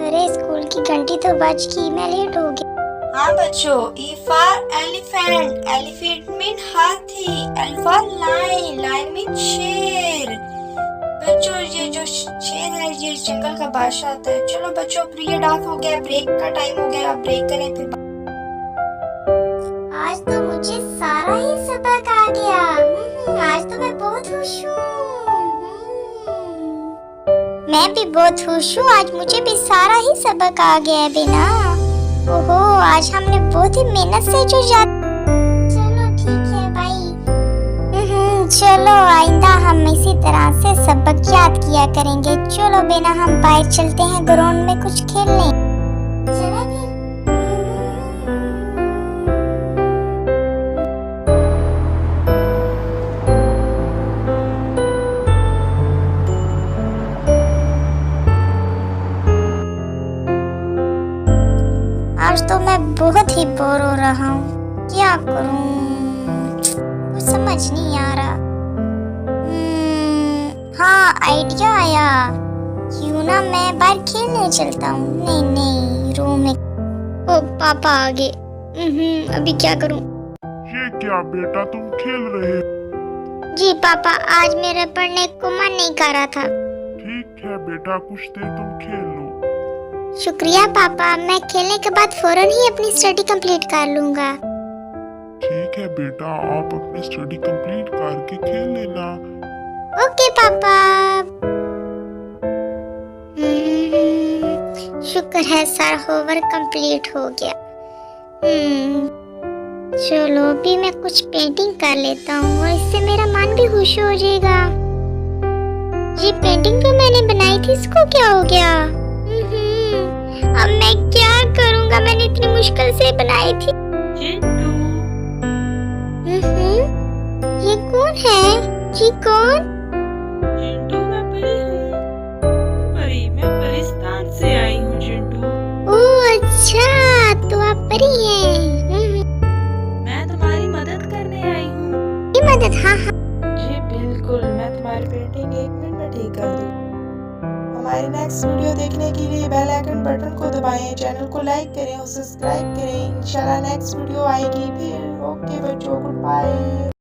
अरे स्कूल की घंटी तो बज गई, मैं लेट हो गई। हाँ बच्चों, E for elephant, elephant mean हाथी, L for lion, lion mean शेर। बच्चों ये जो शेर है ये जंगल का बादशाह होता है। चलो बच्चों, पीरियड ऑफ हो गया, ब्रेक का टाइम हो गया, आप ब्रेक करें फिर। आज तो मुझे सारा ही सबक आ गया। आज तो मैं बहुत खुश हूँ। मैं भी बहुत खुश हूँ, आज मुझे भी सारा ही सबक आ गया है बिना। ओहो, आज हमने बहुत ही मेहनत से जो चलो ठीक है भाई। चलो आइंदा हम इसी तरह से सबक याद किया करेंगे। चलो बिना हम बाहर चलते हैं ग्राउंड में कुछ खेलने। चलो फिर। आज तो मैं बहुत ही बोर हो रहा हूँ, क्या करूँ, कुछ समझ नहीं आ रहा। हाँ आइडिया आया, क्यों ना मैं बाहर खेलने चलता हूँ। नहीं रूम में। ओ पापा आ गए। अभी क्या करूँ। ये क्या बेटा, तुम खेल रहे हो? जी पापा, आज मेरा पढ़ने को मन नहीं कर रहा था। ठीक है बेटा, कुछ देर तुम खेल लो। शुक्रिया पापा, मैं खेलने के बाद फौरन ही अपनी स्टडी कंप्लीट कर लूंगा। ठीक है बेटा, आप अपनी स्टडी कंप्लीट करके खेल लेना। ओके पापा। शुक्र है सारा होमवर्क कंप्लीट हो गया। चलो अभी मैं कुछ पेंटिंग कर लेता हूँ और इससे मेरा मन भी खुश हो जाएगा। ये पेंटिंग तो मैंने बनाई थी, इसको क्या हो गया। अब मैं क्या करूँगा, मैंने इतनी मुश्किल से बनाई थी। चिंटू, ये कौन है जी, कौन। चिंटू मैं परी हूँ। परी, मैं परिस्तान से आई हूँ चिंटू। ओह अच्छा, तो आप परी हैं। मैं तुम्हारी मदद करने आई हूँ। ये मदद, हाँ। जी बिल्कुल, मैं तुम्हारी पेंटिंग 1 मिनट में ठीक कर दूँ। हमारी नेक्स्ट वीडियो देखने के लिए बेल आइकन बटन को दबाएं, चैनल को लाइक करें और सब्सक्राइब करें। इंशाल्लाह नेक्स्ट वीडियो आएगी फिर। ओके बच्चों, गुड बाय।